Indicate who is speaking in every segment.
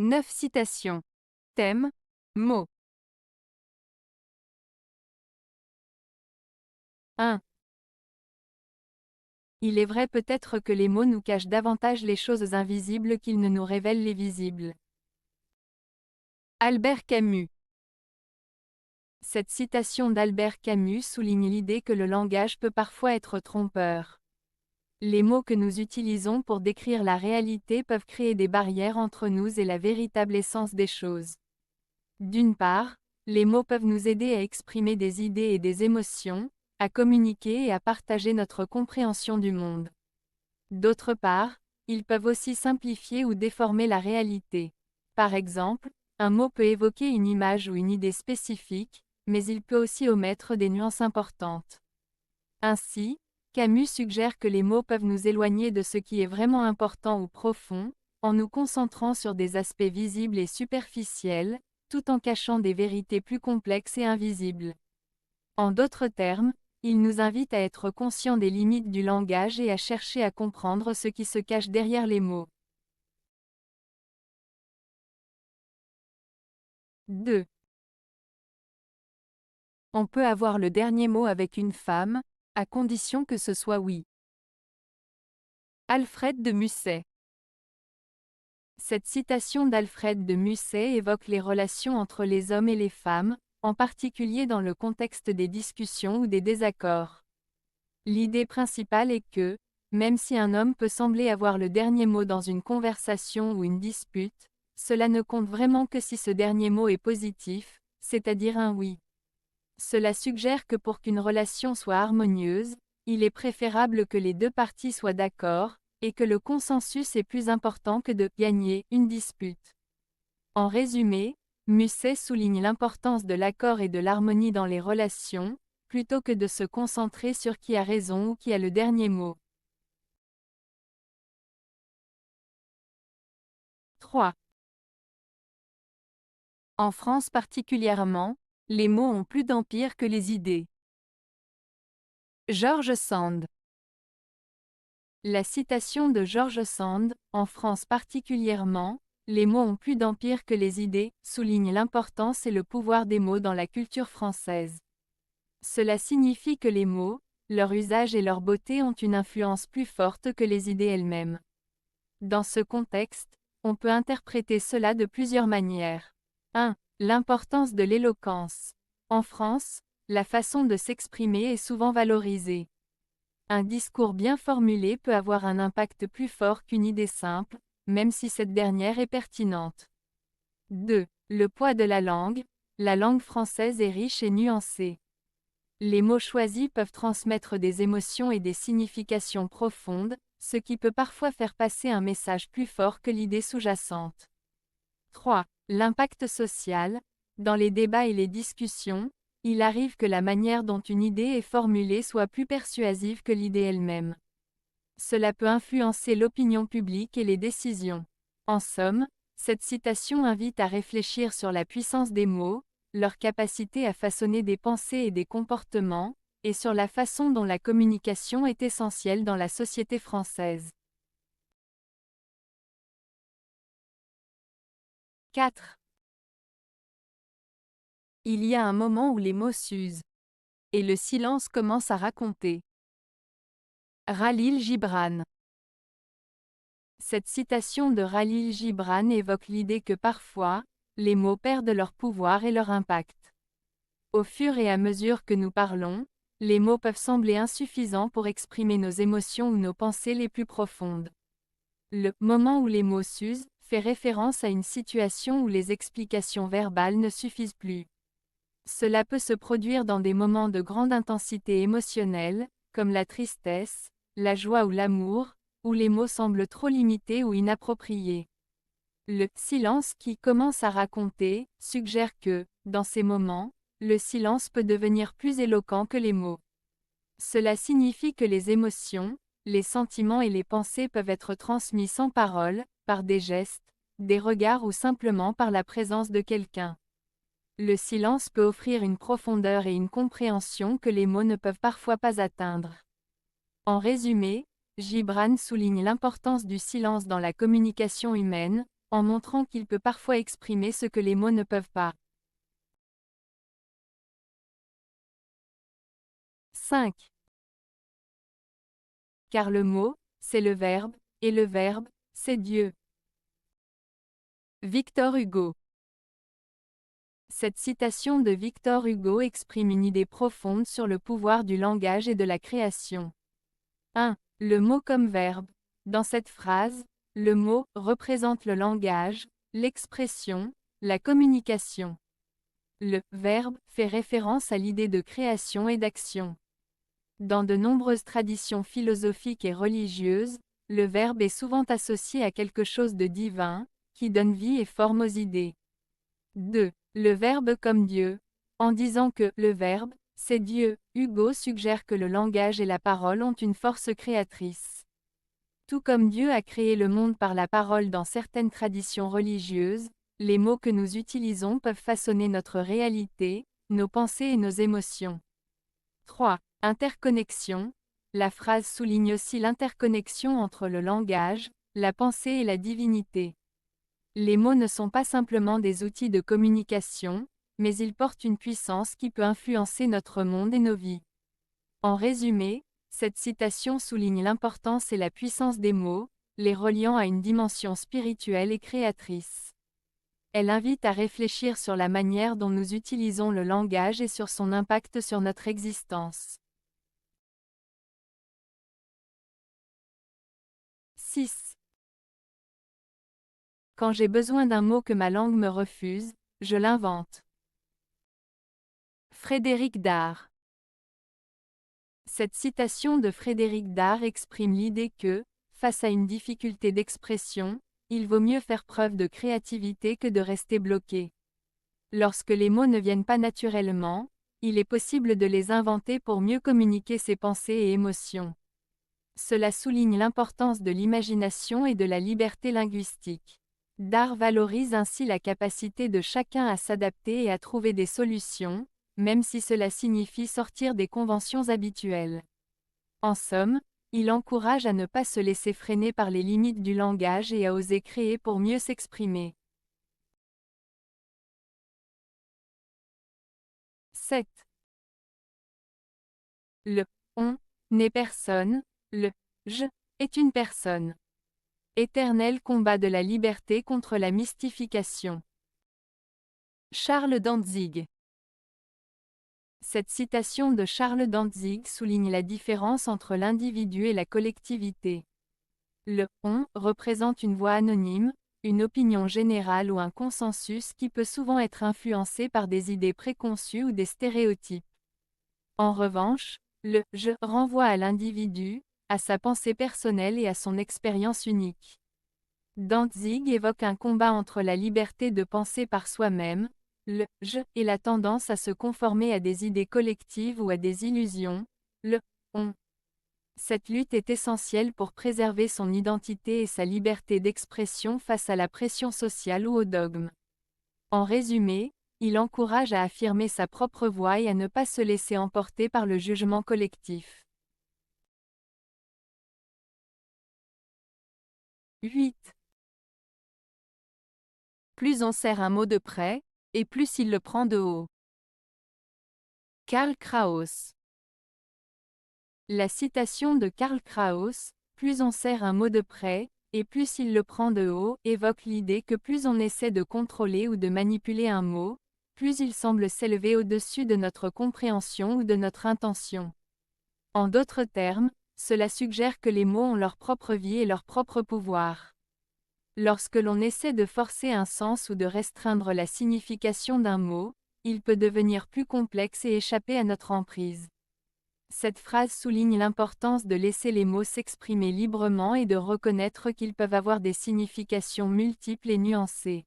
Speaker 1: 9 citations. Thème, mots. 1. Il est vrai peut-être que les mots nous cachent davantage les choses invisibles qu'ils ne nous révèlent les visibles. Albert Camus. Cette citation d'Albert Camus souligne l'idée que le langage peut parfois être trompeur. Les mots que nous utilisons pour décrire la réalité peuvent créer des barrières entre nous et la véritable essence des choses. D'une part, les mots peuvent nous aider à exprimer des idées et des émotions, à communiquer et à partager notre compréhension du monde. D'autre part, ils peuvent aussi simplifier ou déformer la réalité. Par exemple, un mot peut évoquer une image ou une idée spécifique, mais il peut aussi omettre des nuances importantes. Ainsi, Camus suggère que les mots peuvent nous éloigner de ce qui est vraiment important ou profond, en nous concentrant sur des aspects visibles et superficiels, tout en cachant des vérités plus complexes et invisibles. En d'autres termes, il nous invite à être conscients des limites du langage et à chercher à comprendre ce qui se cache derrière les mots. 2. On peut avoir le dernier mot avec une femme, à condition que ce soit oui. Alfred de Musset. Cette citation d'Alfred de Musset évoque les relations entre les hommes et les femmes, en particulier dans le contexte des discussions ou des désaccords. L'idée principale est que, même si un homme peut sembler avoir le dernier mot dans une conversation ou une dispute, cela ne compte vraiment que si ce dernier mot est positif, c'est-à-dire un oui. Cela suggère que pour qu'une relation soit harmonieuse, il est préférable que les deux parties soient d'accord, et que le consensus est plus important que de gagner une dispute. En résumé, Musset souligne l'importance de l'accord et de l'harmonie dans les relations, plutôt que de se concentrer sur qui a raison ou qui a le dernier mot. 3. En France particulièrement, les mots ont plus d'empire que les idées. George Sand. La citation de George Sand, en France particulièrement, les mots ont plus d'empire que les idées, souligne l'importance et le pouvoir des mots dans la culture française. Cela signifie que les mots, leur usage et leur beauté ont une influence plus forte que les idées elles-mêmes. Dans ce contexte, on peut interpréter cela de plusieurs manières. 1. L'importance de l'éloquence. En France, la façon de s'exprimer est souvent valorisée. Un discours bien formulé peut avoir un impact plus fort qu'une idée simple, même si cette dernière est pertinente. 2. Le poids de la langue. La langue française est riche et nuancée. Les mots choisis peuvent transmettre des émotions et des significations profondes, ce qui peut parfois faire passer un message plus fort que l'idée sous-jacente. 3. L'impact social. Dans les débats et les discussions, il arrive que la manière dont une idée est formulée soit plus persuasive que l'idée elle-même. Cela peut influencer l'opinion publique et les décisions. En somme, cette citation invite à réfléchir sur la puissance des mots, leur capacité à façonner des pensées et des comportements, et sur la façon dont la communication est essentielle dans la société française. 4. Il y a un moment où les mots s'usent. Et le silence commence à raconter. Khalil Gibran. Cette citation de Khalil Gibran évoque l'idée que parfois, les mots perdent leur pouvoir et leur impact. Au fur et à mesure que nous parlons, les mots peuvent sembler insuffisants pour exprimer nos émotions ou nos pensées les plus profondes. Le moment où les mots s'usent fait référence à une situation où les explications verbales ne suffisent plus. Cela peut se produire dans des moments de grande intensité émotionnelle, comme la tristesse, la joie ou l'amour, où les mots semblent trop limités ou inappropriés. Le silence qui commence à raconter suggère que, dans ces moments, le silence peut devenir plus éloquent que les mots. Cela signifie que les émotions, les sentiments et les pensées peuvent être transmis sans parole, par des gestes, des regards ou simplement par la présence de quelqu'un. Le silence peut offrir une profondeur et une compréhension que les mots ne peuvent parfois pas atteindre. En résumé, Gibran souligne l'importance du silence dans la communication humaine, en montrant qu'il peut parfois exprimer ce que les mots ne peuvent pas. 5. Car le mot, c'est le verbe, et le verbe, c'est Dieu. Victor Hugo. Cette citation de Victor Hugo exprime une idée profonde sur le pouvoir du langage et de la création. 1. Le mot comme verbe. Dans cette phrase, le mot représente le langage, l'expression, la communication. Le verbe fait référence à l'idée de création et d'action. Dans de nombreuses traditions philosophiques et religieuses, le verbe est souvent associé à quelque chose de divin, qui donne vie et forme aux idées. 2. Le verbe comme Dieu. En disant que le verbe, c'est Dieu, Hugo suggère que le langage et la parole ont une force créatrice. Tout comme Dieu a créé le monde par la parole dans certaines traditions religieuses, les mots que nous utilisons peuvent façonner notre réalité, nos pensées et nos émotions. 3. Interconnexion. La phrase souligne aussi l'interconnexion entre le langage, la pensée et la divinité. Les mots ne sont pas simplement des outils de communication, mais ils portent une puissance qui peut influencer notre monde et nos vies. En résumé, cette citation souligne l'importance et la puissance des mots, les reliant à une dimension spirituelle et créatrice. Elle invite à réfléchir sur la manière dont nous utilisons le langage et sur son impact sur notre existence. 6. Quand j'ai besoin d'un mot que ma langue me refuse, je l'invente. Frédéric Dard. Cette citation de Frédéric Dard exprime l'idée que, face à une difficulté d'expression, il vaut mieux faire preuve de créativité que de rester bloqué. Lorsque les mots ne viennent pas naturellement, il est possible de les inventer pour mieux communiquer ses pensées et émotions. Cela souligne l'importance de l'imagination et de la liberté linguistique. Dard valorise ainsi la capacité de chacun à s'adapter et à trouver des solutions, même si cela signifie sortir des conventions habituelles. En somme, il encourage à ne pas se laisser freiner par les limites du langage et à oser créer pour mieux s'exprimer. 7. Le « on » n'est personne, le « je » est une personne. Éternel combat de la liberté contre la mystification. Charles Dantzig. Cette citation de Charles Dantzig souligne la différence entre l'individu et la collectivité. Le « on » représente une voix anonyme, une opinion générale ou un consensus qui peut souvent être influencé par des idées préconçues ou des stéréotypes. En revanche, le « je » renvoie à l'individu, à sa pensée personnelle et à son expérience unique. Dantzig évoque un combat entre la liberté de penser par soi-même, le « je » et la tendance à se conformer à des idées collectives ou à des illusions, le « on ». Cette lutte est essentielle pour préserver son identité et sa liberté d'expression face à la pression sociale ou au dogme. En résumé, il encourage à affirmer sa propre voix et à ne pas se laisser emporter par le jugement collectif. 8. Plus on serre un mot de près, et plus il le prend de haut. Karl Kraus. La citation de Karl Kraus, « Plus on serre un mot de près, et plus il le prend de haut » évoque l'idée que plus on essaie de contrôler ou de manipuler un mot, plus il semble s'élever au-dessus de notre compréhension ou de notre intention. En d'autres termes, cela suggère que les mots ont leur propre vie et leur propre pouvoir. Lorsque l'on essaie de forcer un sens ou de restreindre la signification d'un mot, il peut devenir plus complexe et échapper à notre emprise. Cette phrase souligne l'importance de laisser les mots s'exprimer librement et de reconnaître qu'ils peuvent avoir des significations multiples et nuancées.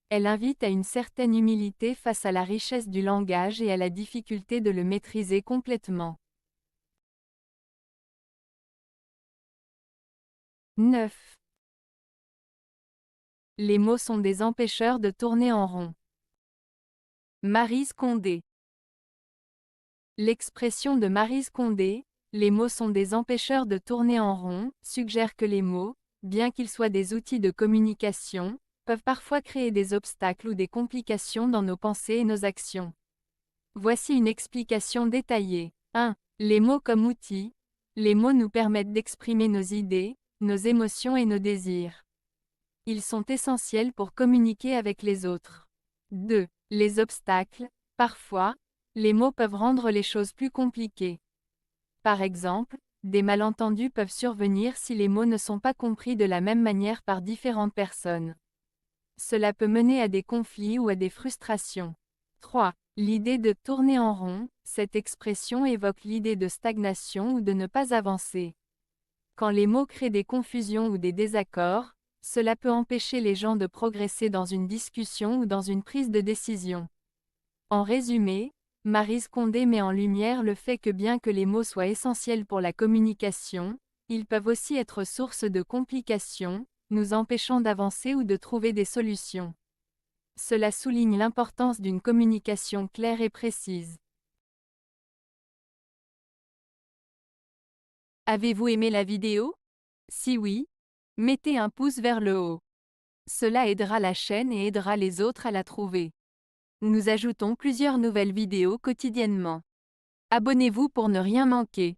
Speaker 1: Elle invite à une certaine humilité face à la richesse du langage et à la difficulté de le maîtriser complètement. 9. Les mots sont des empêcheurs de tourner en rond. Maryse Condé. L'expression de Maryse Condé, « les mots sont des empêcheurs de tourner en rond », suggère que les mots, bien qu'ils soient des outils de communication, peuvent parfois créer des obstacles ou des complications dans nos pensées et nos actions. Voici une explication détaillée. 1. Les mots comme outils. Les mots nous permettent d'exprimer nos idées, nos émotions et nos désirs. Ils sont essentiels pour communiquer avec les autres. 2. Les obstacles. Parfois, les mots peuvent rendre les choses plus compliquées. Par exemple, des malentendus peuvent survenir si les mots ne sont pas compris de la même manière par différentes personnes. Cela peut mener à des conflits ou à des frustrations. 3. L'idée de tourner en rond. Cette expression évoque l'idée de stagnation ou de ne pas avancer. Quand les mots créent des confusions ou des désaccords, cela peut empêcher les gens de progresser dans une discussion ou dans une prise de décision. En résumé, Maryse Condé met en lumière le fait que bien que les mots soient essentiels pour la communication, ils peuvent aussi être source de complications, nous empêchant d'avancer ou de trouver des solutions. Cela souligne l'importance d'une communication claire et précise. Avez-vous aimé la vidéo? Si oui, mettez un pouce vers le haut. Cela aidera la chaîne et aidera les autres à la trouver. Nous ajoutons plusieurs nouvelles vidéos quotidiennement. Abonnez-vous pour ne rien manquer.